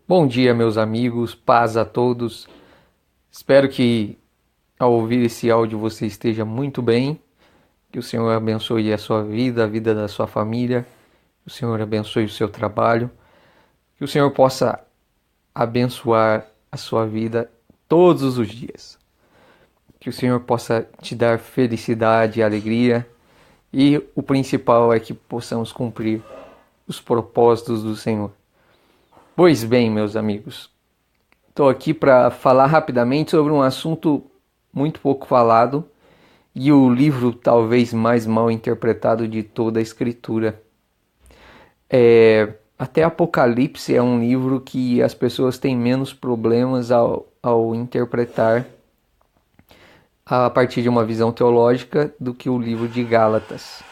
Bom dia, meus amigos, paz a todos. Espero que ao ouvir esse áudio você esteja muito bem, que o Senhor abençoe a sua vida, a vida da sua família, que o Senhor abençoe o seu trabalho, que o Senhor possa abençoar a sua vida todos os dias, que o Senhor possa te dar felicidade e alegria, e o principal é que possamos cumprir os propósitos do Senhor. Pois bem, meus amigos, estou aqui para falar rapidamente sobre um assunto muito pouco falado e o livro talvez mais mal interpretado de toda a Escritura. Até Apocalipse é um livro que as pessoas têm menos problemas ao interpretar a partir de uma visão teológica do que o livro de Gálatas.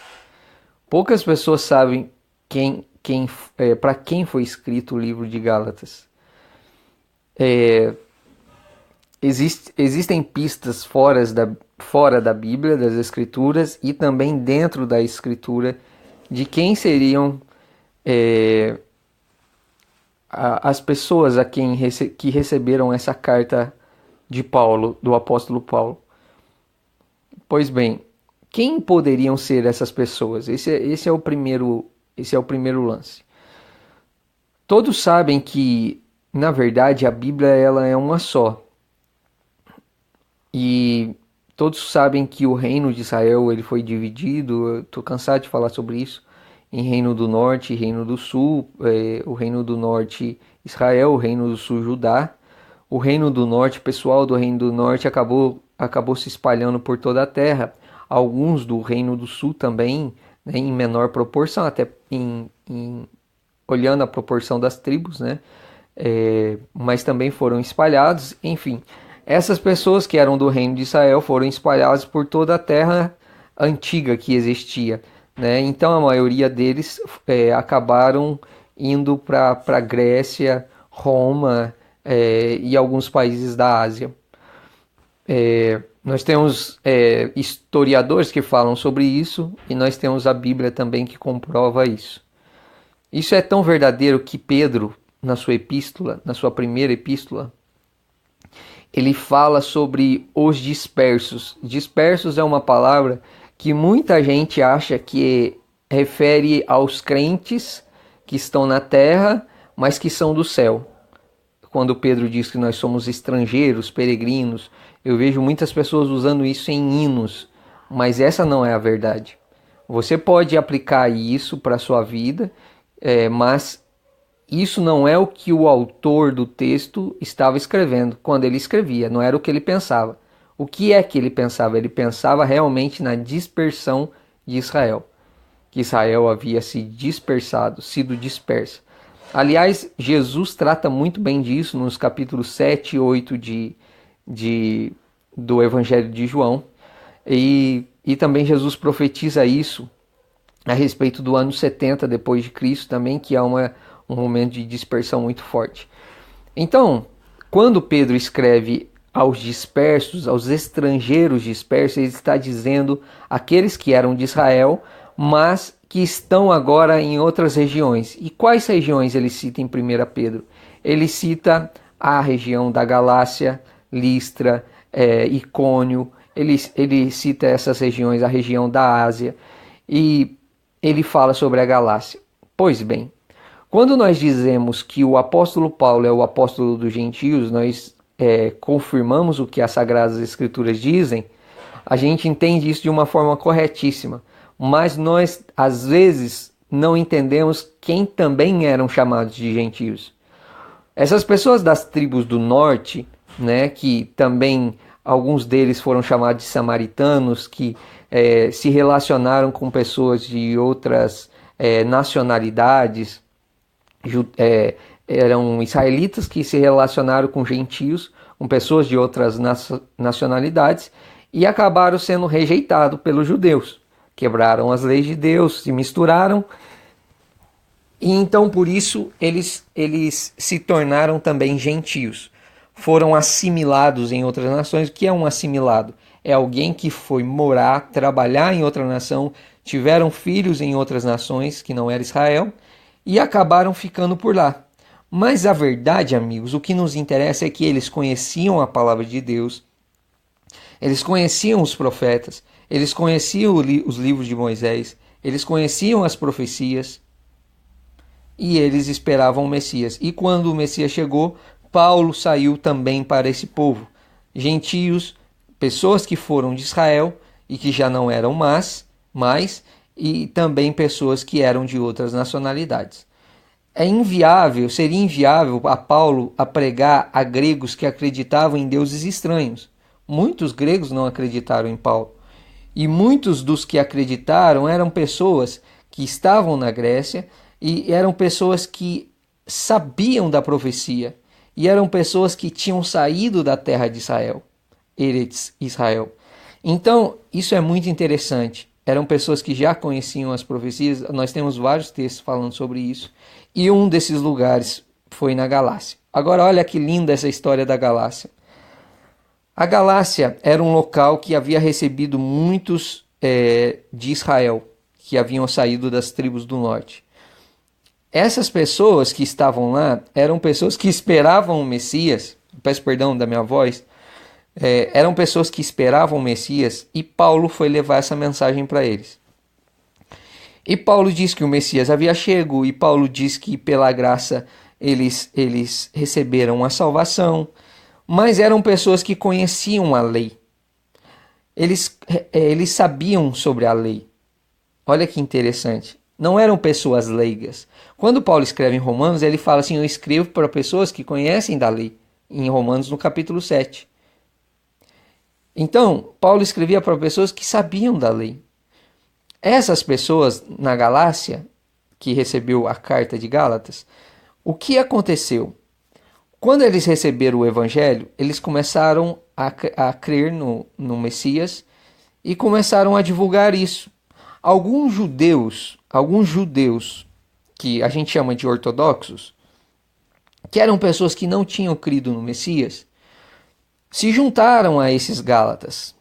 Poucas pessoas sabem para quem foi escrito o livro de Gálatas. Existem pistas fora da Bíblia, das Escrituras, e também dentro da Escritura de quem seriam as pessoas que receberam essa carta de Paulo, do apóstolo Paulo. Pois bem, quem poderiam ser essas pessoas? Esse é o primeiro lance. Todos sabem que, na verdade, a Bíblia ela é uma só. E todos sabem que o reino de Israel ele foi dividido. Eu estou cansado de falar sobre isso. Em reino do norte e reino do sul. O reino do norte, Israel. O reino do sul, Judá. O reino do norte, pessoal do reino do norte acabou se espalhando por toda a terra. Alguns do reino do sul também, né, em menor proporção, até olhando a proporção das tribos, né? Mas também foram espalhados. Enfim, essas pessoas que eram do reino de Israel foram espalhadas por toda a terra antiga que existia, né? Então a maioria deles acabaram indo para Grécia, Roma e alguns países da Ásia. Nós temos historiadores que falam sobre isso e nós temos a Bíblia também que comprova isso. Isso é tão verdadeiro que Pedro, na sua primeira epístola, ele fala sobre os dispersos. Dispersos é uma palavra que muita gente acha que refere aos crentes que estão na terra, mas que são do céu. Quando Pedro diz que nós somos estrangeiros, peregrinos, eu vejo muitas pessoas usando isso em hinos, mas essa não é a verdade. Você pode aplicar isso para a sua vida, mas isso não é o que o autor do texto estava escrevendo quando ele escrevia, não era o que ele pensava. O que é que ele pensava? Ele pensava realmente na dispersão de Israel, que Israel havia se dispersado, sido dispersa. Aliás, Jesus trata muito bem disso nos capítulos 7 e 8 do Evangelho de João. E também Jesus profetiza isso a respeito do ano 70 depois de Cristo também, que é um momento de dispersão muito forte. Então, quando Pedro escreve aos dispersos, aos estrangeiros dispersos, ele está dizendo aqueles que eram de Israel, mas que estão agora em outras regiões. E quais regiões ele cita em 1 Pedro? Ele cita a região da Galácia, Listra, Icônio, ele cita essas regiões, a região da Ásia, e ele fala sobre a Galácia. Pois bem, quando nós dizemos que o apóstolo Paulo é o apóstolo dos gentios, nós confirmamos o que as Sagradas Escrituras dizem, a gente entende isso de uma forma corretíssima. Mas nós, às vezes, não entendemos quem também eram chamados de gentios. Essas pessoas das tribos do norte, né, que também alguns deles foram chamados de samaritanos, que se relacionaram com pessoas de outras nacionalidades, eram israelitas que se relacionaram com gentios, com pessoas de outras nacionalidades, e acabaram sendo rejeitados pelos judeus. Quebraram as leis de Deus, se misturaram, e então por isso eles se tornaram também gentios. Foram assimilados em outras nações. O que é um assimilado? É alguém que foi morar, trabalhar em outra nação, tiveram filhos em outras nações, que não era Israel, e acabaram ficando por lá. Mas a verdade, amigos, o que nos interessa é que eles conheciam a palavra de Deus, eles conheciam os profetas, eles conheciam os livros de Moisés, eles conheciam as profecias e eles esperavam o Messias. E quando o Messias chegou, Paulo saiu também para esse povo. Gentios, pessoas que foram de Israel e que já não eram mais, e também pessoas que eram de outras nacionalidades. Seria inviável a Paulo a pregar a gregos que acreditavam em deuses estranhos. Muitos gregos não acreditaram em Paulo. E muitos dos que acreditaram eram pessoas que estavam na Grécia e eram pessoas que sabiam da profecia. E eram pessoas que tinham saído da terra de Israel, Eretz Israel. Então, isso é muito interessante. Eram pessoas que já conheciam as profecias. Nós temos vários textos falando sobre isso. E um desses lugares foi na Galácia. Agora, olha que linda essa história da Galácia. A Galácia era um local que havia recebido muitos de Israel, que haviam saído das tribos do norte. Essas pessoas que estavam lá eram pessoas que esperavam o Messias. Peço perdão da minha voz. Eram pessoas que esperavam o Messias e Paulo foi levar essa mensagem para eles. E Paulo diz que o Messias havia chego, e Paulo diz que pela graça eles receberam a salvação, mas eram pessoas que conheciam a lei. Eles sabiam sobre a lei. Olha que interessante. Não eram pessoas leigas. Quando Paulo escreve em Romanos, ele fala assim: eu escrevo para pessoas que conhecem da lei. Em Romanos, no capítulo 7. Então, Paulo escrevia para pessoas que sabiam da lei. Essas pessoas na Galácia, que recebeu a carta de Gálatas, o que aconteceu? Quando eles receberam o evangelho, eles começaram a crer no Messias e começaram a divulgar isso. Alguns judeus que a gente chama de ortodoxos, que eram pessoas que não tinham crido no Messias, se juntaram a esses Gálatas.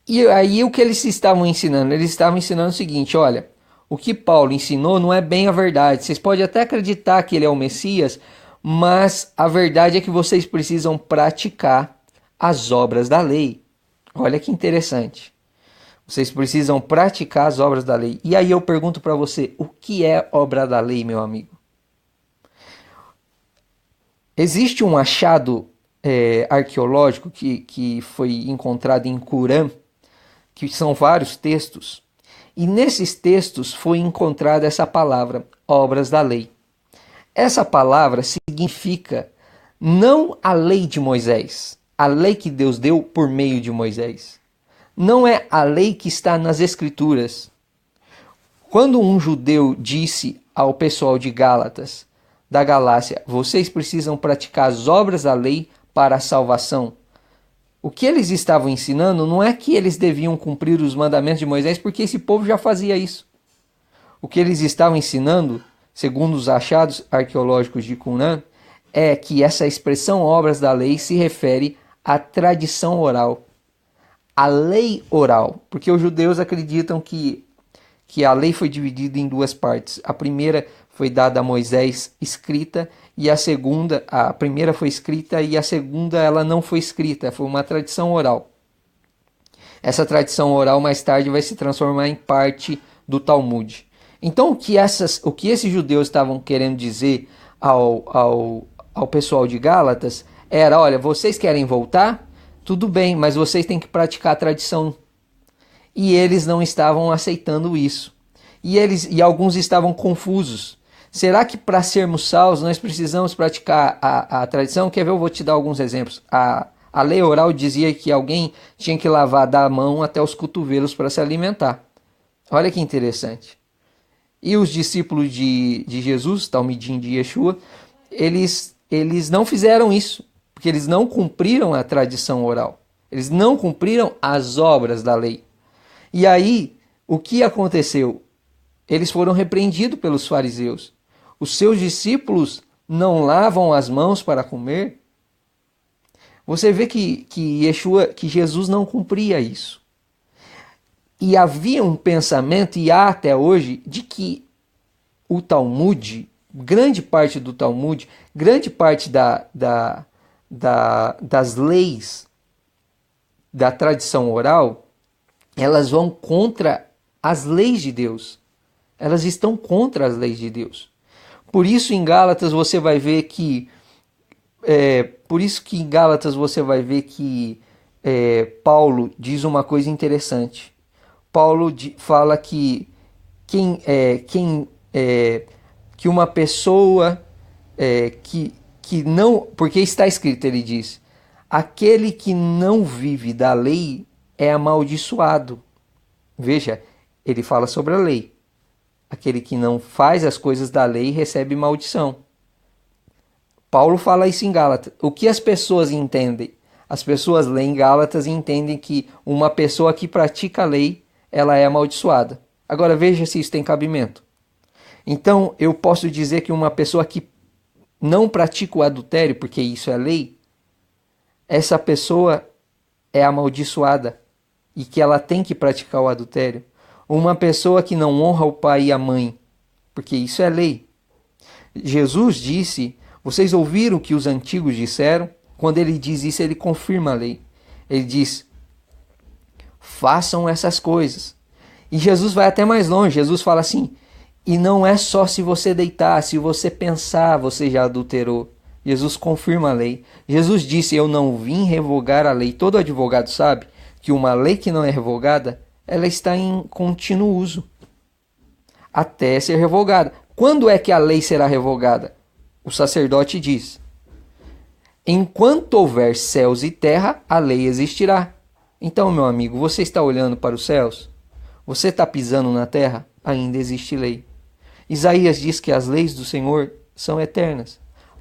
E aí o que eles estavam ensinando? Eles estavam ensinando o seguinte: olha, o que Paulo ensinou não é bem a verdade. Vocês podem até acreditar que ele é o Messias, mas a verdade é que vocês precisam praticar as obras da lei. Olha que interessante. Vocês precisam praticar as obras da lei. E aí eu pergunto para você, o que é obra da lei, meu amigo? Existe um achado arqueológico que foi encontrado em Qumran, que são vários textos, e nesses textos foi encontrada essa palavra, obras da lei. Essa palavra significa não a lei de Moisés, a lei que Deus deu por meio de Moisés. Não é a lei que está nas Escrituras. Quando um judeu disse ao pessoal de Gálatas, da Galácia, vocês precisam praticar as obras da lei para a salvação, o que eles estavam ensinando não é que eles deviam cumprir os mandamentos de Moisés, porque esse povo já fazia isso. O que eles estavam ensinando, segundo os achados arqueológicos de Qumran, é que essa expressão obras da lei se refere à tradição oral, à lei oral, porque os judeus acreditam que a lei foi dividida em duas partes. A primeira foi dada a Moisés escrita, e a primeira foi escrita e a segunda ela não foi escrita, foi uma tradição oral. Essa tradição oral mais tarde vai se transformar em parte do Talmud. Então o que esses judeus estavam querendo dizer ao pessoal de Gálatas era: olha, vocês querem voltar? Tudo bem, mas vocês têm que praticar a tradição. E eles não estavam aceitando isso. E alguns estavam confusos. Será que para sermos salvos nós precisamos praticar a tradição? Quer ver? Eu vou te dar alguns exemplos. A lei oral dizia que alguém tinha que lavar da mão até os cotovelos para se alimentar. Olha que interessante. E os discípulos de Jesus, Talmidim de Yeshua, eles não fizeram isso, porque eles não cumpriram a tradição oral. Eles não cumpriram as obras da lei. E aí, o que aconteceu? Eles foram repreendidos pelos fariseus. Os seus discípulos não lavam as mãos para comer. Você vê que Jesus não cumpria isso. E havia um pensamento, e há até hoje, de que o Talmud grande parte do Talmud, grande parte das leis da tradição oral, elas vão contra as leis de Deus. Elas estão contra as leis de Deus. Por isso em Gálatas você vai ver que Paulo diz uma coisa interessante. Paulo fala que que uma pessoa que não, porque está escrito, ele diz, aquele que não vive da lei é amaldiçoado. Veja, ele fala sobre a lei. Aquele que não faz as coisas da lei recebe maldição. Paulo fala isso em Gálatas. O que as pessoas entendem? As pessoas leem Gálatas e entendem que uma pessoa que pratica a lei, ela é amaldiçoada. Agora veja se isso tem cabimento. Então eu posso dizer que uma pessoa que não pratica o adultério, porque isso é lei, essa pessoa é amaldiçoada e que ela tem que praticar o adultério. Uma pessoa que não honra o pai e a mãe, porque isso é lei. Jesus disse, vocês ouviram o que os antigos disseram? Quando ele diz isso, ele confirma a lei. Ele diz, façam essas coisas. E Jesus vai até mais longe. Jesus fala assim, e não é só se você deitar, se você pensar, você já adulterou. Jesus confirma a lei. Jesus disse, eu não vim revogar a lei. Todo advogado sabe que uma lei que não é revogada, ela está em contínuo uso, até ser revogada. Quando é que a lei será revogada? O sacerdote diz, enquanto houver céus e terra, a lei existirá. Então, meu amigo, você está olhando para os céus? Você está pisando na terra? Ainda existe lei. Isaías diz que as leis do Senhor são eternas.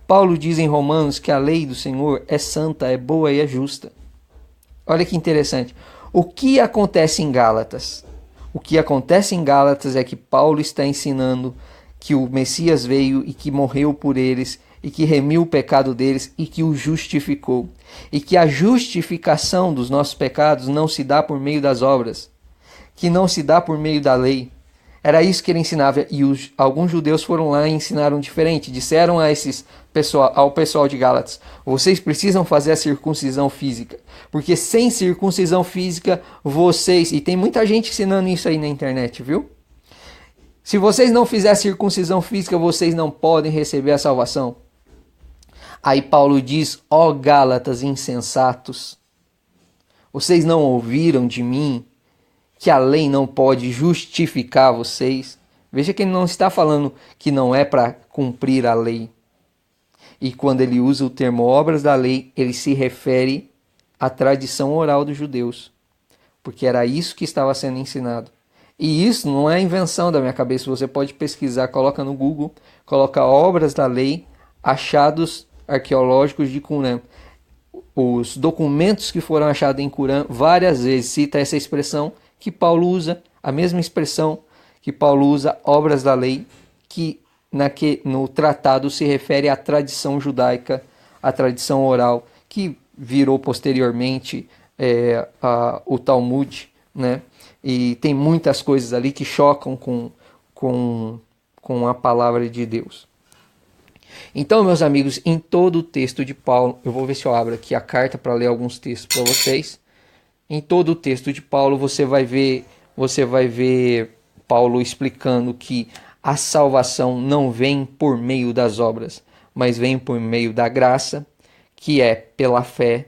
Paulo diz em Romanos que a lei do Senhor é santa, é boa e é justa. Olha que interessante. O que acontece em Gálatas? O que acontece em Gálatas é que Paulo está ensinando que o Messias veio e que morreu por eles e que remiu o pecado deles e que o justificou. E que a justificação dos nossos pecados não se dá por meio das obras, que não se dá por meio da lei. Era isso que ele ensinava e alguns judeus foram lá e ensinaram diferente. Disseram ao pessoal de Gálatas, vocês precisam fazer a circuncisão física, porque sem circuncisão física vocês... E tem muita gente ensinando isso aí na internet, viu? Se vocês não fizerem circuncisão física, vocês não podem receber a salvação. Aí Paulo diz, ó Gálatas insensatos, vocês não ouviram de mim que a lei não pode justificar vocês? Veja que ele não está falando que não é para cumprir a lei. E quando ele usa o termo obras da lei, ele se refere à tradição oral dos judeus, porque era isso que estava sendo ensinado. E isso não é invenção da minha cabeça, você pode pesquisar, coloca no Google, coloca obras da lei, achados arqueológicos de Qumran. Os documentos que foram achados em Qumran várias vezes cita essa expressão que Paulo usa, a mesma expressão que Paulo usa, obras da lei, que no tratado se refere à tradição judaica, à tradição oral, que virou posteriormente o Talmud, né? E tem muitas coisas ali que chocam com a palavra de Deus. Então, meus amigos, em todo o texto de Paulo, eu vou ver se eu abro aqui a carta para ler alguns textos para vocês. Em todo o texto de Paulo você vai ver Paulo explicando que a salvação não vem por meio das obras, mas vem por meio da graça, que é pela fé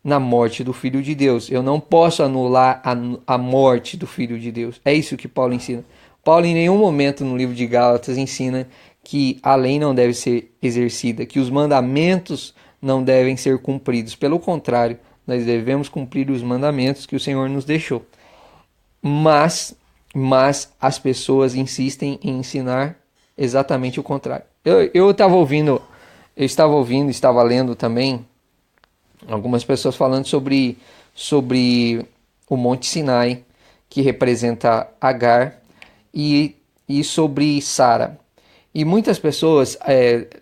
na morte do Filho de Deus. Eu não posso anular a morte do Filho de Deus. É isso que Paulo ensina. Paulo em nenhum momento no livro de Gálatas ensina que a lei não deve ser exercida, que os mandamentos não devem ser cumpridos. Pelo contrário, nós devemos cumprir os mandamentos que o Senhor nos deixou. Mas as pessoas insistem em ensinar exatamente o contrário. Eu estava lendo também algumas pessoas falando sobre o Monte Sinai, que representa Agar, e sobre Sara. E muitas pessoas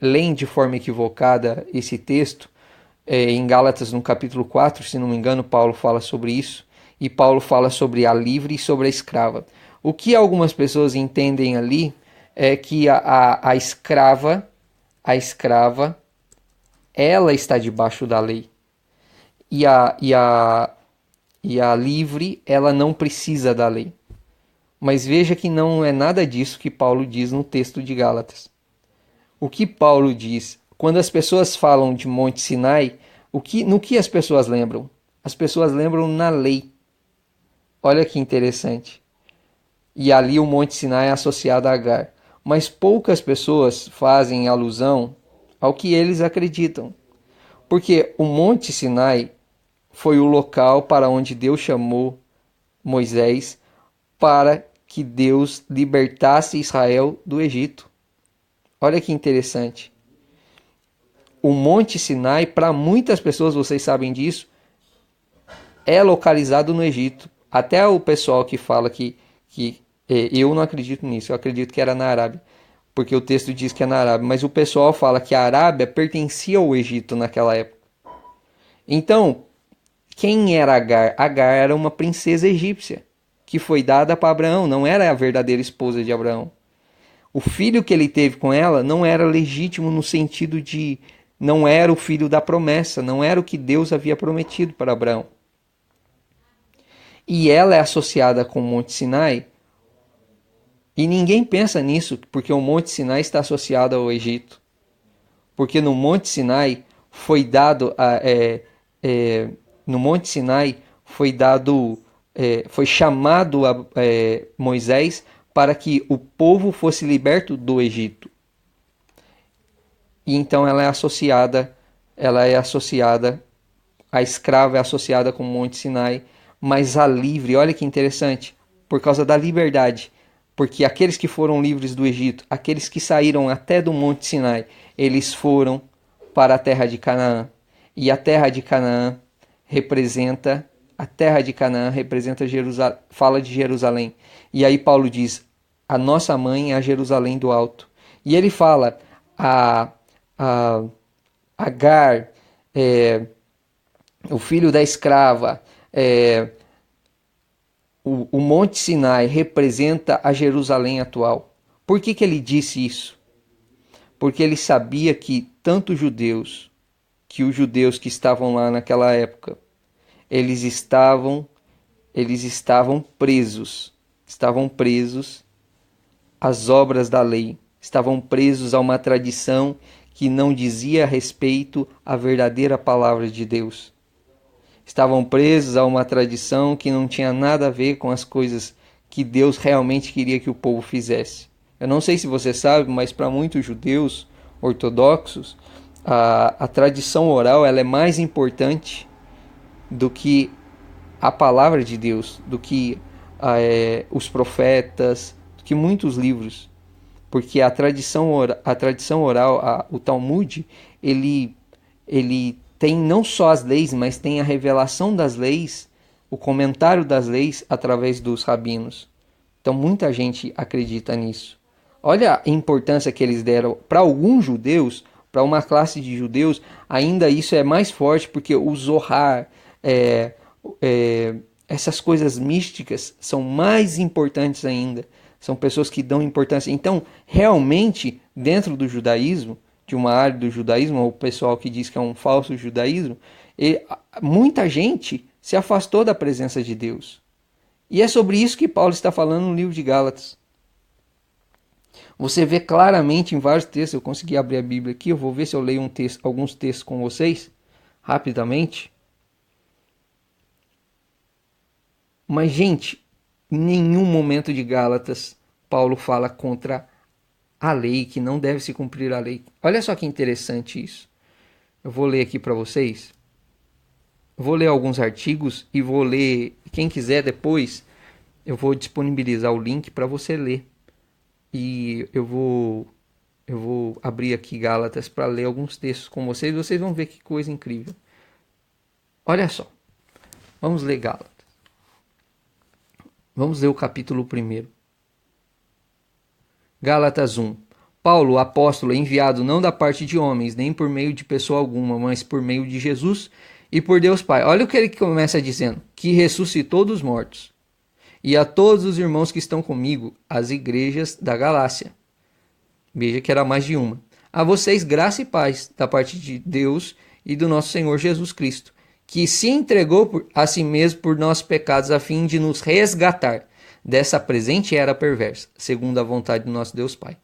leem de forma equivocada esse texto. Em Gálatas, no capítulo 4, se não me engano, Paulo fala sobre isso. E Paulo fala sobre a livre e sobre a escrava. O que algumas pessoas entendem ali é que a escrava, ela está debaixo da lei. E a livre, ela não precisa da lei. Mas veja que não é nada disso que Paulo diz no texto de Gálatas. O que Paulo diz, quando as pessoas falam de Monte Sinai, no que as pessoas lembram? As pessoas lembram na lei. Olha que interessante. E ali o Monte Sinai é associado a Agar. Mas poucas pessoas fazem alusão ao que eles acreditam. Porque o Monte Sinai foi o local para onde Deus chamou Moisés para que Deus libertasse Israel do Egito. Olha que interessante. O Monte Sinai, para muitas pessoas, vocês sabem disso, é localizado no Egito. Até o pessoal que fala que eu não acredito nisso, eu acredito que era na Arábia, porque o texto diz que é na Arábia, mas o pessoal fala que a Arábia pertencia ao Egito naquela época. Então, quem era Agar? Agar era uma princesa egípcia que foi dada para Abraão, não era a verdadeira esposa de Abraão. O filho que ele teve com ela não era legítimo no sentido de não era o filho da promessa, não era o que Deus havia prometido para Abraão. E ela é associada com o Monte Sinai, e ninguém pensa nisso, porque o Monte Sinai está associado ao Egito. Porque no Monte Sinai foi dado no Monte Sinai foi chamado a Moisés para que o povo fosse liberto do Egito. E então ela é associada, a escrava é associada com o Monte Sinai, mas a livre, olha que interessante, por causa da liberdade. Porque aqueles que foram livres do Egito, aqueles que saíram até do Monte Sinai, eles foram para a terra de Canaã. E a terra de Canaã representa Jerusalém, fala de Jerusalém. E aí Paulo diz, a nossa mãe é a Jerusalém do Alto. E ele fala, a Agar, o filho da escrava, o Monte Sinai representa a Jerusalém atual. Por que ele disse isso? Porque ele sabia que tanto os judeus que estavam lá naquela época, eles estavam presos às obras da lei, estavam presos a uma tradição que não dizia respeito à verdadeira palavra de Deus. Estavam presos a uma tradição que não tinha nada a ver com as coisas que Deus realmente queria que o povo fizesse. Eu não sei se você sabe, mas para muitos judeus ortodoxos, a tradição oral ela é mais importante do que a palavra de Deus, do que os profetas, do que muitos livros. Porque a tradição oral, o Talmud, ele tem não só as leis, mas tem a revelação das leis, o comentário das leis através dos rabinos. Então muita gente acredita nisso. Olha a importância que eles deram para alguns judeus, para uma classe de judeus, ainda isso é mais forte, porque o Zohar, essas coisas místicas são mais importantes ainda. São pessoas que dão importância. Então, realmente, dentro do judaísmo, de uma área do judaísmo, ou o pessoal que diz que é um falso judaísmo, muita gente se afastou da presença de Deus. E é sobre isso que Paulo está falando no livro de Gálatas. Você vê claramente em vários textos, eu consegui abrir a Bíblia aqui, eu vou ver se eu leio alguns textos com vocês, rapidamente. Mas, gente, em nenhum momento de Gálatas, Paulo fala contra a lei, que não deve se cumprir a lei. Olha só que interessante isso. Eu vou ler aqui para vocês. Vou ler alguns artigos e vou ler, quem quiser depois, eu vou disponibilizar o link para você ler. E eu vou abrir aqui Gálatas para ler alguns textos com vocês. Vocês vão ver que coisa incrível. Olha só. Vamos ler Gálatas. Vamos ler o capítulo 1. Gálatas 1. Paulo, apóstolo, enviado não da parte de homens, nem por meio de pessoa alguma, mas por meio de Jesus e por Deus Pai. Olha o que ele começa dizendo. Que ressuscitou dos mortos. E a todos os irmãos que estão comigo, as igrejas da Galácia. Veja que era mais de uma. A vocês graça e paz da parte de Deus e do nosso Senhor Jesus Cristo, que se entregou a si mesmo por nossos pecados a fim de nos resgatar dessa presente era perversa, segundo a vontade do nosso Deus Pai.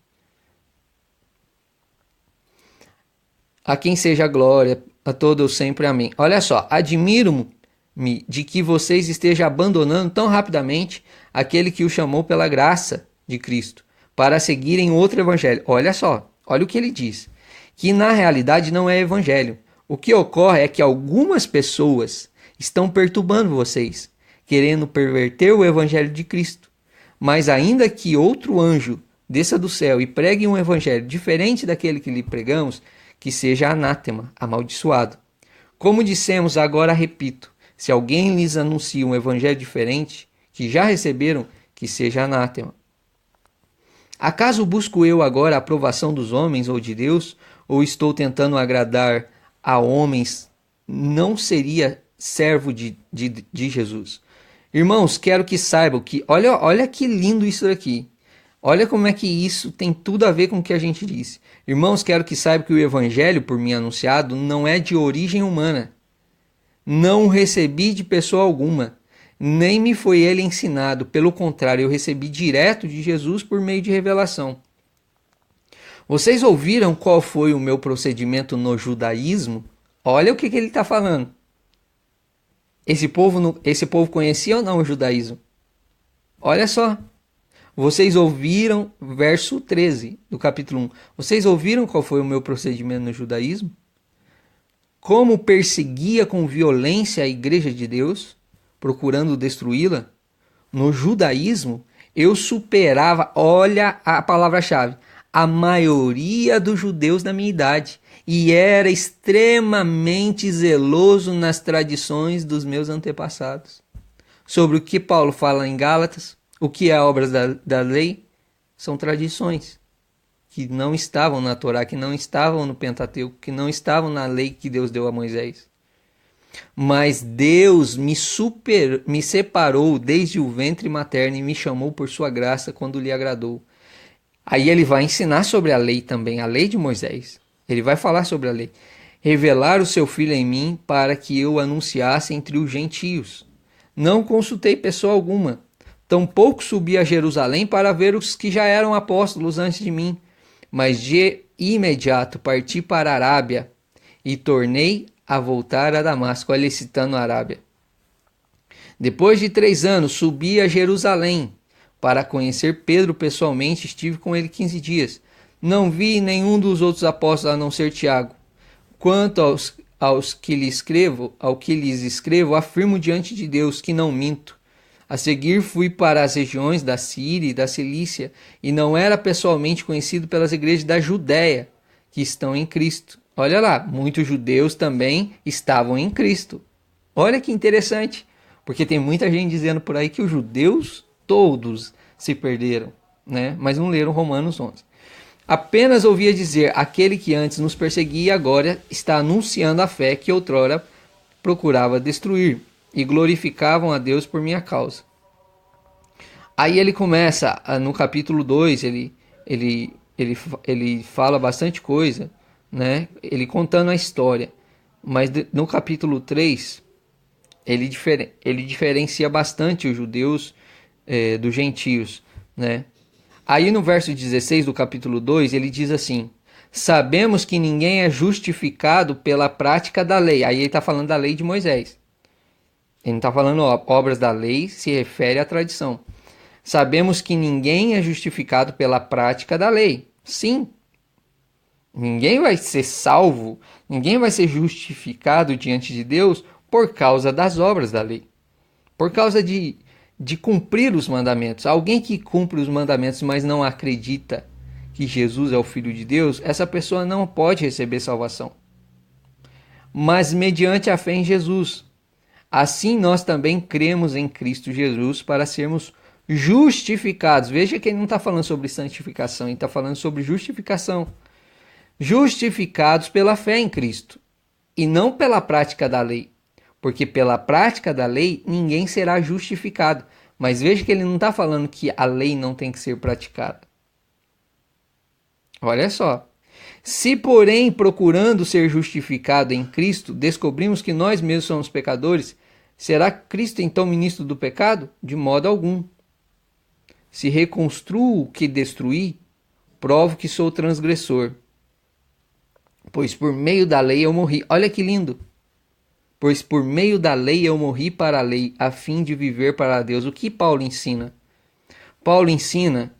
A quem seja a glória, a todos sempre, amém. Olha só, admiro-me de que vocês estejam abandonando tão rapidamente aquele que o chamou pela graça de Cristo, para seguirem outro evangelho. Olha só, olha o que ele diz, que na realidade não é evangelho. O que ocorre é que algumas pessoas estão perturbando vocês, querendo perverter o evangelho de Cristo. Mas ainda que outro anjo desça do céu e pregue um evangelho diferente daquele que lhe pregamos, que seja anátema, amaldiçoado. Como dissemos, agora repito, se alguém lhes anuncia um evangelho diferente, que já receberam, que seja anátema. Acaso busco eu agora a aprovação dos homens ou de Deus, ou estou tentando agradar a homens? Não seria servo de Jesus. Irmãos, quero que saibam que, olha que lindo isso aqui. Olha como é que isso tem tudo a ver com o que a gente disse. Irmãos, quero que saibam que o evangelho por mim anunciado não é de origem humana. Não o recebi de pessoa alguma, nem me foi ele ensinado. Pelo contrário, eu recebi direto de Jesus por meio de revelação. Vocês ouviram qual foi o meu procedimento no judaísmo? Olha o que ele está falando. Esse povo conhecia ou não o judaísmo? Olha só. Vocês ouviram, verso 13 do capítulo 1. Vocês ouviram qual foi o meu procedimento no judaísmo? Como perseguia com violência a igreja de Deus, procurando destruí-la? No judaísmo, eu superava, olha a palavra-chave, a maioria dos judeus da minha idade, e era extremamente zeloso nas tradições dos meus antepassados. Sobre o que Paulo fala em Gálatas, o que é obras da lei? São tradições que não estavam na Torá, que não estavam no Pentateuco, que não estavam na lei que Deus deu a Moisés. Mas Deus me separou desde o ventre materno e me chamou por sua graça quando lhe agradou. Aí ele vai ensinar sobre a lei também, a lei de Moisés. Ele vai falar sobre a lei. Revelar o seu filho em mim para que eu anunciasse entre os gentios. Não consultei pessoa alguma. Tampouco subi a Jerusalém para ver os que já eram apóstolos antes de mim. Mas de imediato parti para a Arábia e tornei a voltar a Damasco. Olha ele citando a Arábia. Depois de 3 anos subi a Jerusalém para conhecer Pedro pessoalmente. Estive com ele 15 dias. Não vi nenhum dos outros apóstolos a não ser Tiago. Quanto aos que lhes escrevo, afirmo diante de Deus que não minto. A seguir fui para as regiões da Síria e da Cilícia, e não era pessoalmente conhecido pelas igrejas da Judéia, que estão em Cristo. Olha lá, muitos judeus também estavam em Cristo. Olha que interessante, porque tem muita gente dizendo por aí que os judeus todos se perderam, né? Mas não leram Romanos 11. Apenas ouvia dizer, aquele que antes nos perseguia agora está anunciando a fé que outrora procurava destruir, e glorificavam a Deus por minha causa. Aí ele começa, no capítulo 2, ele fala bastante coisa, né? Ele contando a história. Mas no capítulo 3, ele diferencia bastante os judeus dos gentios, né? Aí no verso 16 do capítulo 2, ele diz assim, sabemos que ninguém é justificado pela prática da lei. Aí ele está falando da lei de Moisés. Ele não está falando obras da lei, se refere à tradição. Sabemos que ninguém é justificado pela prática da lei. Sim. Ninguém vai ser salvo, ninguém vai ser justificado diante de Deus por causa das obras da lei. Por causa de cumprir os mandamentos. Alguém que cumpre os mandamentos, mas não acredita que Jesus é o Filho de Deus, essa pessoa não pode receber salvação. Mas mediante a fé em Jesus. Assim nós também cremos em Cristo Jesus para sermos justificados. Veja que ele não está falando sobre santificação, ele está falando sobre justificação. Justificados pela fé em Cristo e não pela prática da lei. Porque pela prática da lei ninguém será justificado. Mas veja que ele não está falando que a lei não tem que ser praticada. Olha só. Se, porém, procurando ser justificado em Cristo, descobrimos que nós mesmos somos pecadores, será Cristo então ministro do pecado? De modo algum. Se reconstruo o que destruí, provo que sou transgressor. Pois por meio da lei eu morri. Olha que lindo. Pois por meio da lei eu morri para a lei, a fim de viver para Deus. O que Paulo ensina? Paulo ensina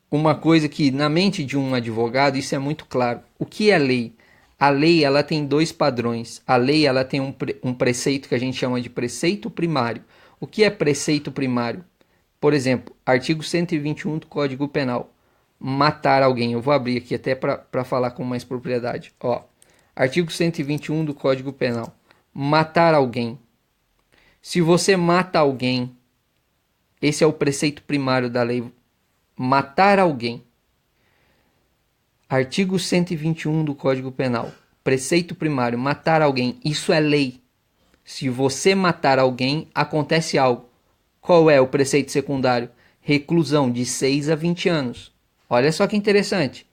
uma coisa que na mente de um advogado isso é muito claro. O que é lei? A lei ela tem dois padrões. A lei ela tem um preceito que a gente chama de preceito primário. O que é preceito primário? Por exemplo, artigo 121 do Código Penal. Matar alguém. Eu vou abrir aqui até para falar com mais propriedade. Ó, artigo 121 do Código Penal. Matar alguém. Se você mata alguém, esse é o preceito primário da lei. Matar alguém. Artigo 121 do Código Penal. Preceito primário, matar alguém. Isso é lei. Se você matar alguém, acontece algo. Qual é o preceito secundário? Reclusão de 6 a 20 anos. Olha só que interessante.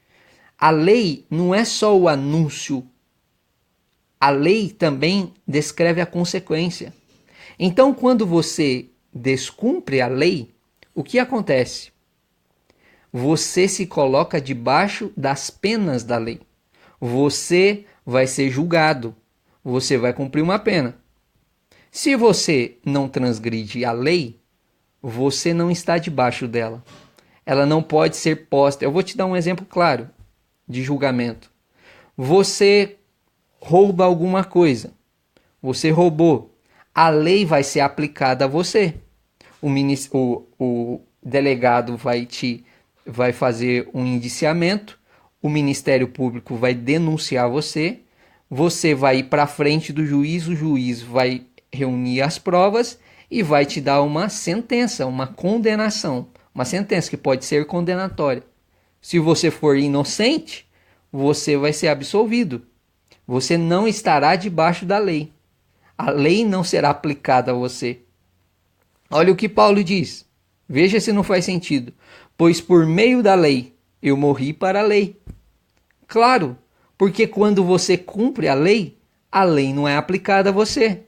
A lei não é só o anúncio. A lei também descreve a consequência. Então, quando você descumpre a lei, o que acontece? Você se coloca debaixo das penas da lei. Você vai ser julgado. Você vai cumprir uma pena. Se você não transgride a lei, você não está debaixo dela. Ela não pode ser posta. Eu vou te dar um exemplo claro de julgamento. Você rouba alguma coisa. Você roubou. A lei vai ser aplicada a você. O delegado vai fazer um indiciamento, o Ministério Público vai denunciar você, você vai ir para frente do juiz, o juiz vai reunir as provas e vai te dar uma sentença, uma condenação, uma sentença que pode ser condenatória. Se você for inocente, você vai ser absolvido. Você não estará debaixo da lei. A lei não será aplicada a você. Olha o que Paulo diz. Veja se não faz sentido. Pois por meio da lei eu morri para a lei. Claro, porque quando você cumpre a lei não é aplicada a você.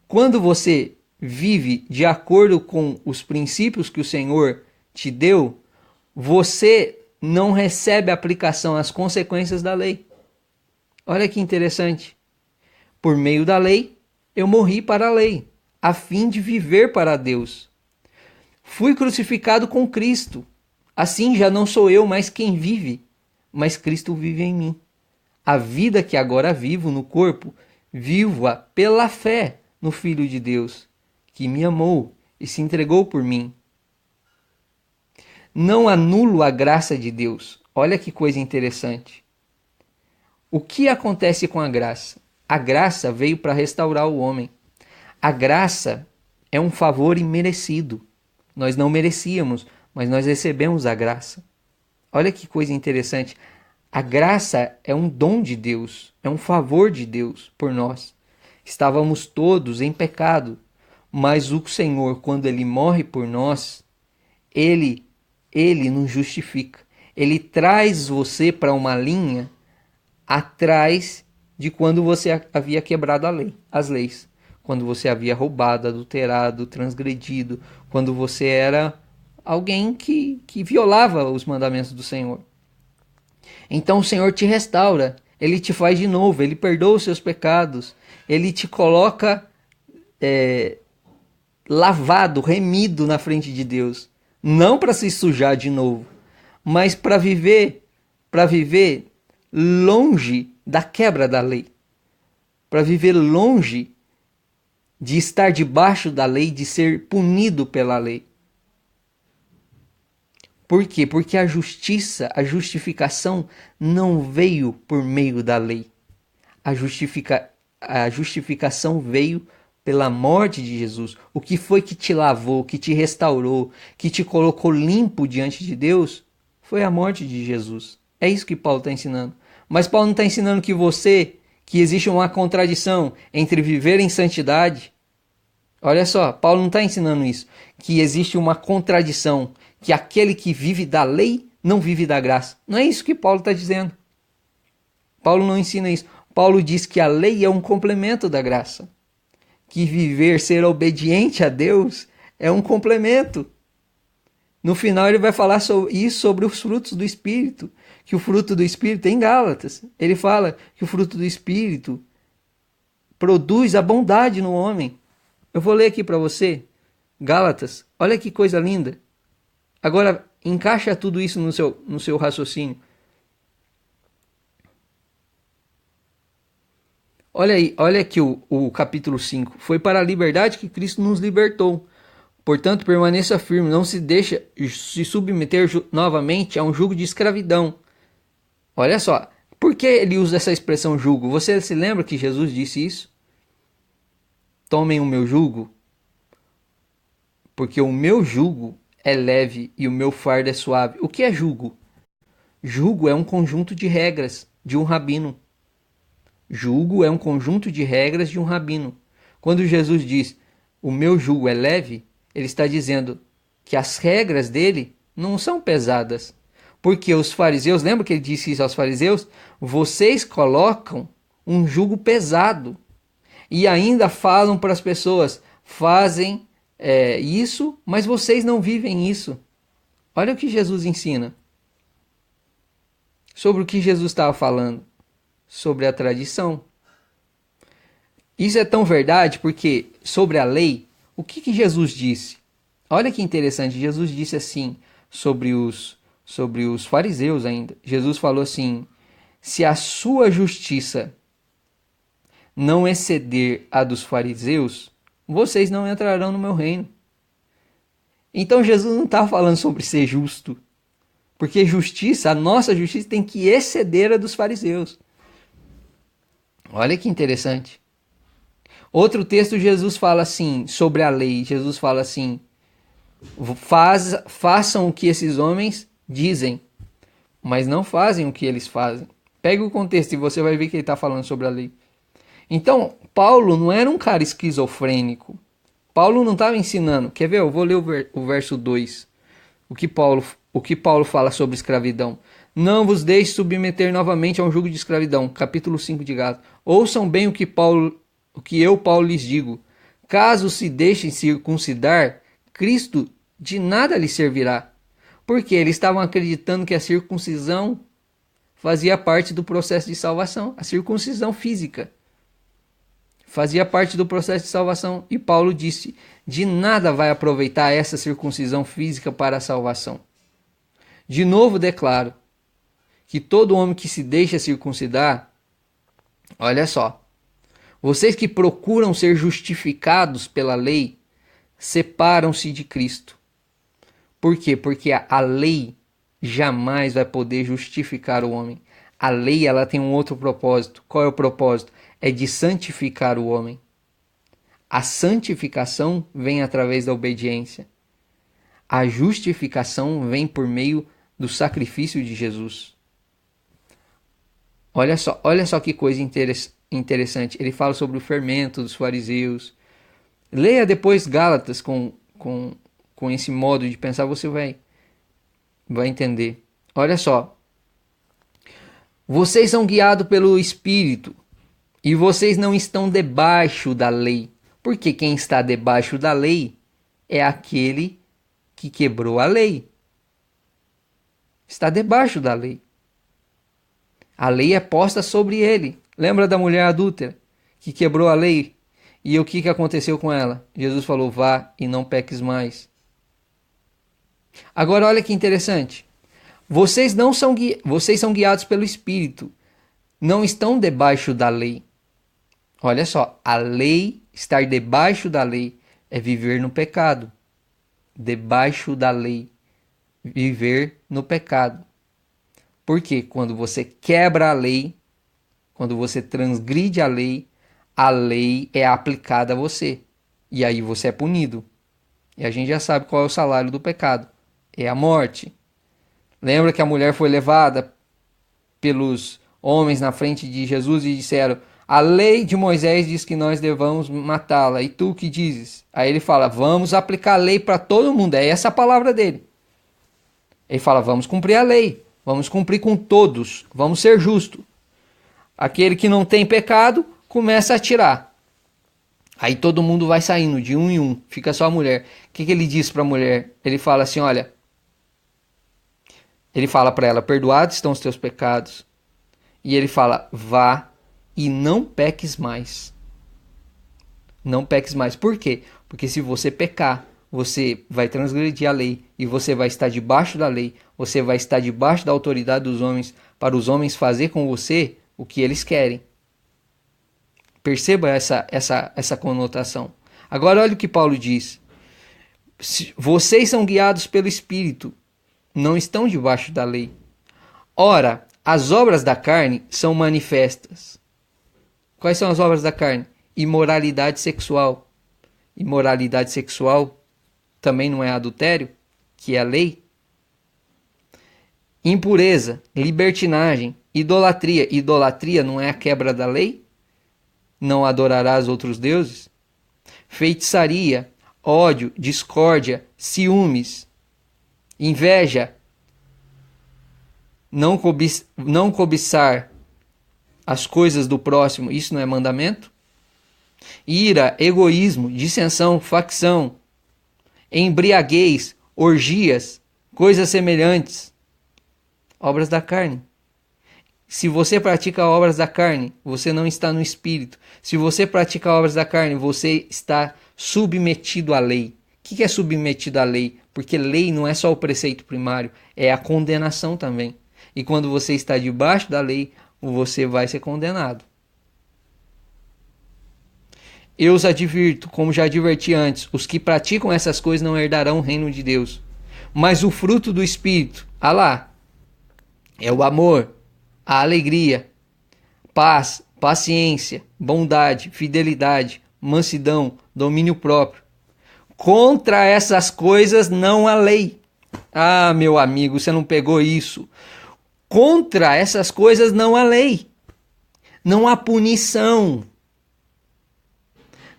Quando você vive de acordo com os princípios que o Senhor te deu, você não recebe aplicação às consequências da lei. Olha que interessante. Por meio da lei, eu morri para a lei, a fim de viver para Deus. Fui crucificado com Cristo. Assim já não sou eu mais quem vive, mas Cristo vive em mim. A vida que agora vivo no corpo, vivo-a pela fé no Filho de Deus, que me amou e se entregou por mim. Não anulo a graça de Deus. Olha que coisa interessante. O que acontece com a graça? A graça veio para restaurar o homem. A graça é um favor imerecido. Nós não merecíamos, mas nós recebemos a graça. Olha que coisa interessante. A graça é um dom de Deus, é um favor de Deus por nós. Estávamos todos em pecado, mas o Senhor, quando Ele morre por nós, Ele nos justifica. Ele traz você para uma linha atrás de quando você havia quebrado as leis. Quando você havia roubado, adulterado, transgredido, quando você era alguém que violava os mandamentos do Senhor. Então o Senhor te restaura, Ele te faz de novo, Ele perdoa os seus pecados, Ele te coloca lavado, remido na frente de Deus. Não para se sujar de novo, mas para viver longe da quebra da lei. Para viver longe de estar debaixo da lei, de ser punido pela lei. Por quê? Porque a justificação não veio por meio da lei. A justificação veio pela morte de Jesus. O que foi que te lavou, que te restaurou, que te colocou limpo diante de Deus, foi a morte de Jesus. É isso que Paulo está ensinando. Mas Paulo não está ensinando que existe uma contradição entre viver em santidade. Olha só, Paulo não está ensinando isso. Que existe uma contradição, que aquele que vive da lei não vive da graça. Não é isso que Paulo está dizendo. Paulo não ensina isso. Paulo diz que a lei é um complemento da graça. Que viver, ser obediente a Deus é um complemento. No final ele vai falar sobre os frutos do Espírito. Que o fruto do Espírito, em Gálatas, ele fala que o fruto do Espírito produz a bondade no homem. Eu vou ler aqui para você, Gálatas, olha que coisa linda. Agora, encaixa tudo isso no seu raciocínio. Olha aí, olha aqui o capítulo 5. Foi para a liberdade que Cristo nos libertou. Portanto, permaneça firme, não se deixe se submeter novamente a um jugo de escravidão. Olha só, por que ele usa essa expressão jugo? Você se lembra que Jesus disse isso? Tomem o meu jugo, porque o meu jugo é leve e o meu fardo é suave. O que é jugo? Jugo é um conjunto de regras de um rabino. Jugo é um conjunto de regras de um rabino. Quando Jesus diz, o meu jugo é leve, ele está dizendo que as regras dele não são pesadas. Porque os fariseus, lembra que ele disse isso aos fariseus? Vocês colocam um jugo pesado. E ainda falam para as pessoas, fazem isso, mas vocês não vivem isso. Olha o que Jesus ensina. Sobre o que Jesus estava falando. Sobre a tradição. Isso é tão verdade porque sobre a lei, o que Jesus disse? Olha que interessante, Jesus disse assim sobre os fariseus ainda. Jesus falou assim, se a sua justiça não exceder a dos fariseus, vocês não entrarão no meu reino. Então Jesus não está falando sobre ser justo, porque justiça, a nossa justiça tem que exceder a dos fariseus. Olha que interessante. Outro texto Jesus fala assim, sobre a lei, Jesus fala assim, façam o que esses homens dizem, mas não fazem o que eles fazem. Pega o contexto e você vai ver que ele está falando sobre a lei. Então, Paulo não era um cara esquizofrênico. Paulo não estava ensinando. Quer ver? Eu vou ler o verso 2. O que Paulo fala sobre escravidão. Não vos deixe submeter novamente a um jugo de escravidão. Capítulo 5 de Gálatas. Ouçam bem o que eu, Paulo, lhes digo. Caso se deixem circuncidar, Cristo de nada lhes servirá. Porque eles estavam acreditando que a circuncisão fazia parte do processo de salvação. A circuncisão física fazia parte do processo de salvação. E Paulo disse, de nada vai aproveitar essa circuncisão física para a salvação. De novo declaro que todo homem que se deixa circuncidar, olha só, vocês que procuram ser justificados pela lei, separam-se de Cristo. Por quê? Porque a lei jamais vai poder justificar o homem. A lei ela tem um outro propósito. Qual é o propósito? É de santificar o homem. A santificação vem através da obediência. A justificação vem por meio do sacrifício de Jesus. Olha só que coisa interessante. Ele fala sobre o fermento dos fariseus. Leia depois Gálatas com esse modo de pensar, você vai entender. Olha só. Vocês são guiados pelo Espírito e vocês não estão debaixo da lei. Porque quem está debaixo da lei é aquele que quebrou a lei. Está debaixo da lei. A lei é posta sobre ele. Lembra da mulher adúltera que quebrou a lei? E o que aconteceu com ela? Jesus falou, vá e não peques mais. Agora olha que interessante. Vocês são guiados pelo Espírito. Não estão debaixo da lei. Olha só, a lei, estar debaixo da lei é viver no pecado. Debaixo da lei, viver no pecado. Porque quando você quebra a lei, quando você transgride a lei é aplicada a você. E aí você é punido. E a gente já sabe qual é o salário do pecado. É a morte. Lembra que a mulher foi levada pelos homens na frente de Jesus e disseram, a lei de Moisés diz que nós devamos matá-la. E tu o que dizes? Aí ele fala, vamos aplicar a lei para todo mundo. É essa a palavra dele. Ele fala, vamos cumprir a lei, vamos cumprir com todos, vamos ser justos. Aquele que não tem pecado começa a tirar. Aí todo mundo vai saindo de um em um, fica só a mulher. O que ele diz para a mulher? Ele fala assim, olha, ele fala para ela, perdoados estão os teus pecados. E ele fala, vá e não peques mais. Não peques mais. Por quê? Porque se você pecar, você vai transgredir a lei e você vai estar debaixo da lei, você vai estar debaixo da autoridade dos homens, para os homens fazer com você o que eles querem. Perceba essa conotação. Agora olha o que Paulo diz. Vocês são guiados pelo Espírito, não estão debaixo da lei. Ora, as obras da carne são manifestas. Quais são as obras da carne? Imoralidade sexual. Imoralidade sexual também não é adultério, que é a lei. Impureza, libertinagem, idolatria. Idolatria não é a quebra da lei? Não adorarás outros deuses? Feitiçaria, ódio, discórdia, ciúmes, inveja, não cobiçar as coisas do próximo, isso não é mandamento? Ira, egoísmo, dissensão, facção, embriaguez, orgias, coisas semelhantes, obras da carne. Se você pratica obras da carne, você não está no Espírito. Se você pratica obras da carne, você está submetido à lei. O que é submetido à lei? Porque lei não é só o preceito primário, é a condenação também. E quando você está debaixo da lei, você vai ser condenado. Eu os advirto, como já adverti antes, os que praticam essas coisas não herdarão o reino de Deus. Mas o fruto do Espírito, é o amor, a alegria, paz, paciência, bondade, fidelidade, mansidão, domínio próprio. Contra essas coisas não há lei. Ah, meu amigo, você não pegou isso. Contra essas coisas não há lei. Não há punição.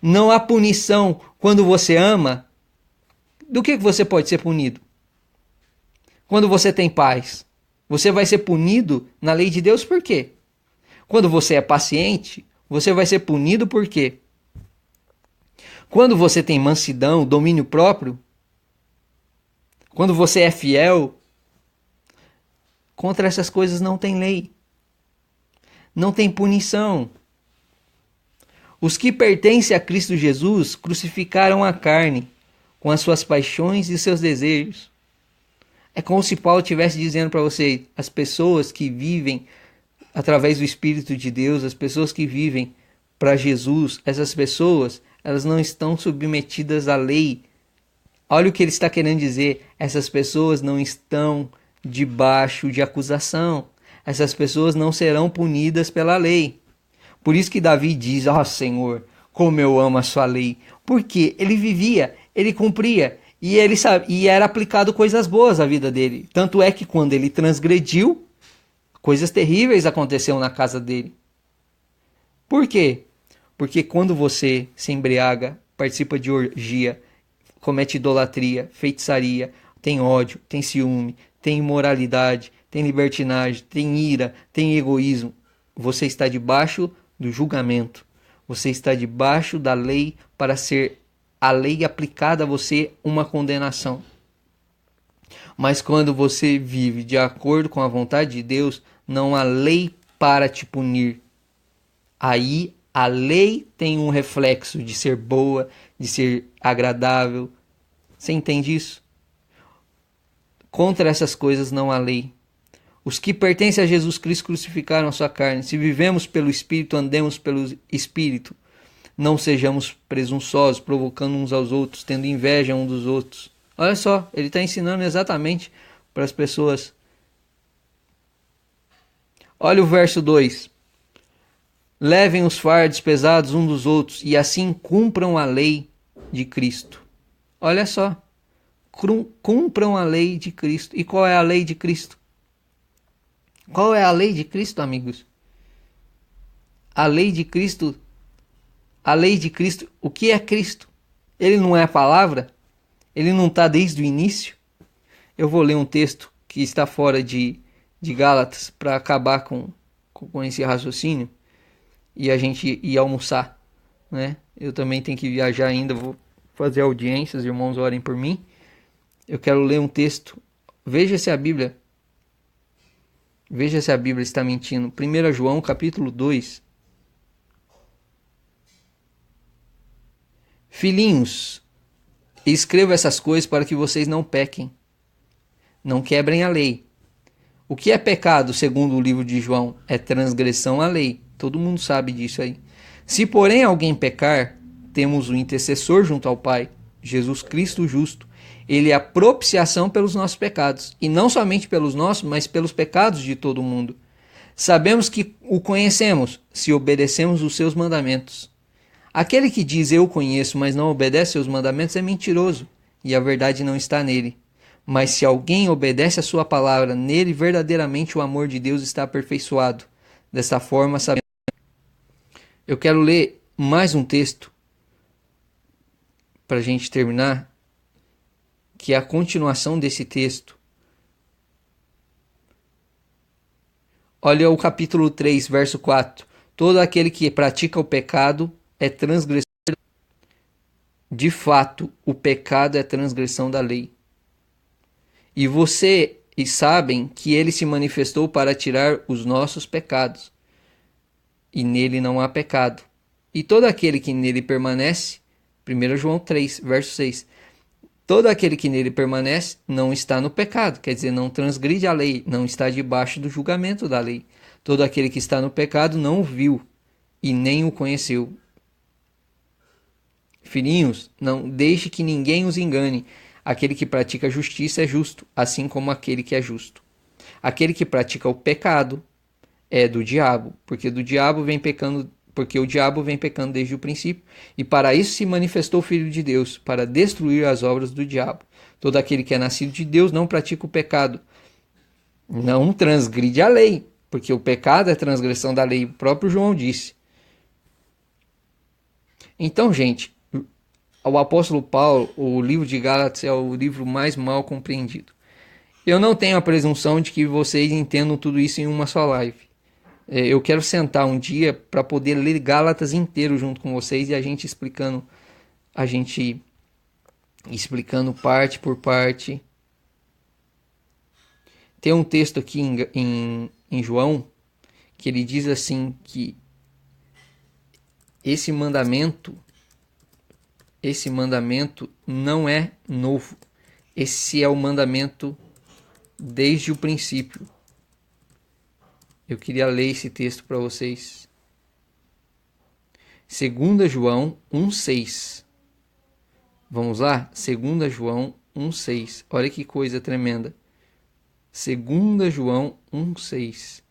Não há punição quando você ama. Do que você pode ser punido? Quando você tem paz. Você vai ser punido na lei de Deus por quê? Quando você é paciente, você vai ser punido por quê? Quando você tem mansidão, domínio próprio, quando você é fiel, contra essas coisas não tem lei. Não tem punição. Os que pertencem a Cristo Jesus crucificaram a carne com as suas paixões e seus desejos. É como se Paulo estivesse dizendo para você, as pessoas que vivem através do Espírito de Deus, as pessoas que vivem para Jesus, essas pessoas, elas não estão submetidas à lei. Olha o que ele está querendo dizer, essas pessoas não estão debaixo de acusação. Essas pessoas não serão punidas pela lei. Por isso que Davi diz, Senhor, como eu amo a sua lei. Porque ele vivia, ele cumpria. E ele e era aplicado coisas boas à vida dele. Tanto é que quando ele transgrediu, coisas terríveis aconteceram na casa dele. Por quê? Porque quando você se embriaga, participa de orgia, comete idolatria, feitiçaria, tem ódio, tem ciúme, tem imoralidade, tem libertinagem, tem ira, tem egoísmo, você está debaixo do julgamento. Você está debaixo da lei para ser a lei aplicada a você uma condenação. Mas quando você vive de acordo com a vontade de Deus, não há lei para te punir. Aí a lei tem um reflexo de ser boa, de ser agradável. Você entende isso? Contra essas coisas não há lei. Os que pertencem a Jesus Cristo crucificaram a sua carne. Se vivemos pelo Espírito, andemos pelo Espírito. Não sejamos presunçosos, provocando uns aos outros, tendo inveja uns dos outros. Olha só, ele está ensinando exatamente para as pessoas. Olha o verso 2. Levem os fardos pesados uns dos outros e assim cumpram a lei de Cristo. Olha só. Cumpram a lei de Cristo. E qual é a lei de Cristo? Qual é a lei de Cristo, amigos? A lei de Cristo. A lei de Cristo, o que é Cristo? Ele não é a palavra? Ele não está desde o início? Eu vou ler um texto que está fora de Gálatas para acabar com esse raciocínio e a gente ir almoçar, né? Eu também tenho que viajar ainda, vou fazer audiências, irmãos, orem por mim. Eu quero ler um texto. Veja se a Bíblia está mentindo. 1 João, capítulo 2. Filhinhos, escrevo essas coisas para que vocês não pequem, não quebrem a lei. O que é pecado, segundo o livro de João? É transgressão à lei. Todo mundo sabe disso aí. Se, porém, alguém pecar, temos um intercessor junto ao Pai, Jesus Cristo justo. Ele é a propiciação pelos nossos pecados. E não somente pelos nossos, mas pelos pecados de todo mundo. Sabemos que o conhecemos, se obedecemos os seus mandamentos. Aquele que diz eu conheço, mas não obedece seus mandamentos é mentiroso, e a verdade não está nele. Mas se alguém obedece a sua palavra, nele verdadeiramente o amor de Deus está aperfeiçoado. Desta forma, sabemos. Eu quero ler mais um texto para a gente terminar, que é a continuação desse texto. Olha o capítulo 3, verso 4. Todo aquele que pratica o pecado é transgressor. De fato, o pecado é transgressão da lei. E vocês sabem que ele se manifestou para tirar os nossos pecados. E nele não há pecado. E todo aquele que nele permanece, 1 João 3, verso 6. Todo aquele que nele permanece não está no pecado, quer dizer, não transgride a lei, não está debaixo do julgamento da lei. Todo aquele que está no pecado não o viu e nem o conheceu. Filhinhos, não deixe que ninguém os engane. Aquele que pratica a justiça é justo, assim como aquele que é justo. Aquele que pratica o pecado é do diabo, porque o diabo vem pecando desde o princípio, e para isso se manifestou o Filho de Deus, para destruir as obras do diabo. Todo aquele que é nascido de Deus não pratica o pecado, não transgride a lei, porque o pecado é transgressão da lei, o próprio João disse. Então, gente, o apóstolo Paulo, o livro de Gálatas é o livro mais mal compreendido. Eu não tenho a presunção de que vocês entendam tudo isso em uma só live. Eu quero sentar um dia para poder ler Gálatas inteiro junto com vocês e a gente explicando parte por parte. Tem um texto aqui em João que ele diz assim que esse mandamento não é novo. Esse é o mandamento desde o princípio. Eu queria ler esse texto para vocês. 2 João 1,6. Vamos lá? 2 João 1,6. Olha que coisa tremenda. 2 João 1,6.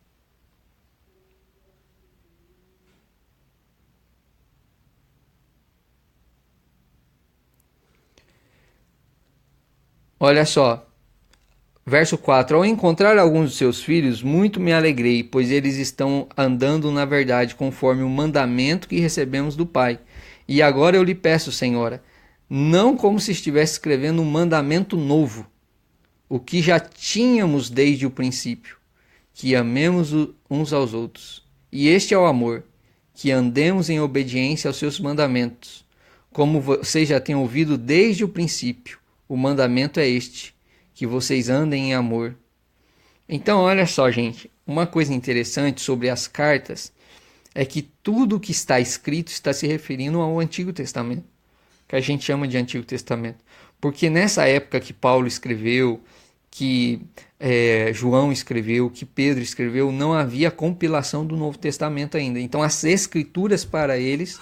Olha só. Verso 4. Ao encontrar alguns de seus filhos, muito me alegrei, pois eles estão andando na verdade, conforme o mandamento que recebemos do Pai. E agora eu lhe peço, Senhora, não como se estivesse escrevendo um mandamento novo, o que já tínhamos desde o princípio, que amemos uns aos outros. E este é o amor, que andemos em obediência aos seus mandamentos. Como vocês já têm ouvido desde o princípio, o mandamento é este, que vocês andem em amor. Então, olha só, gente, uma coisa interessante sobre as cartas é que tudo que está escrito está se referindo ao Antigo Testamento, que a gente chama de Antigo Testamento. Porque nessa época que Paulo escreveu, que João escreveu, que Pedro escreveu, não havia compilação do Novo Testamento ainda. Então, as escrituras para eles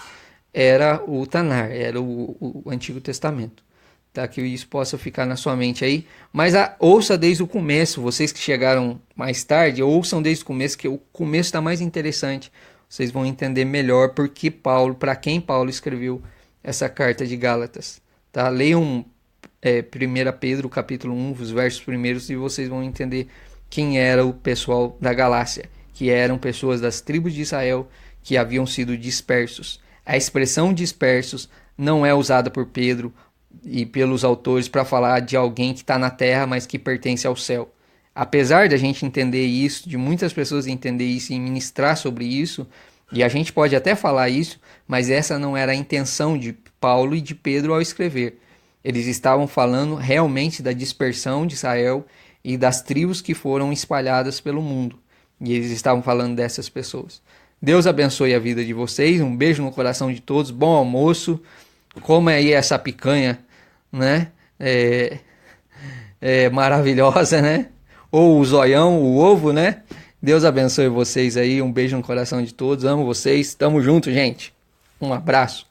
era o Tanar, era o Antigo Testamento. Tá, que isso possa ficar na sua mente aí, mas ouça desde o começo, vocês que chegaram mais tarde, ouçam desde o começo, que o começo está mais interessante, vocês vão entender melhor para quem Paulo escreveu essa carta de Gálatas, tá? Leiam 1 Pedro capítulo 1, os versos primeiros, e vocês vão entender quem era o pessoal da Galácia, que eram pessoas das tribos de Israel que haviam sido dispersos. A expressão dispersos não é usada por Pedro e pelos autores para falar de alguém que está na terra, mas que pertence ao céu. apesar da gente entender isso, de muitas pessoas entender isso e ministrar sobre isso, e a gente pode até falar isso, mas essa não era a intenção de Paulo e de Pedro ao escrever. Eles estavam falando realmente da dispersão de Israel e das tribos que foram espalhadas pelo mundo. E eles estavam falando dessas pessoas. Deus abençoe a vida de vocês. Um beijo no coração de todos. Bom almoço. Coma aí essa picanha, né? Maravilhosa, né? Ou o zoião, o ovo, né? Deus abençoe vocês aí. Um beijo no coração de todos. Amo vocês. Tamo junto, gente. Um abraço.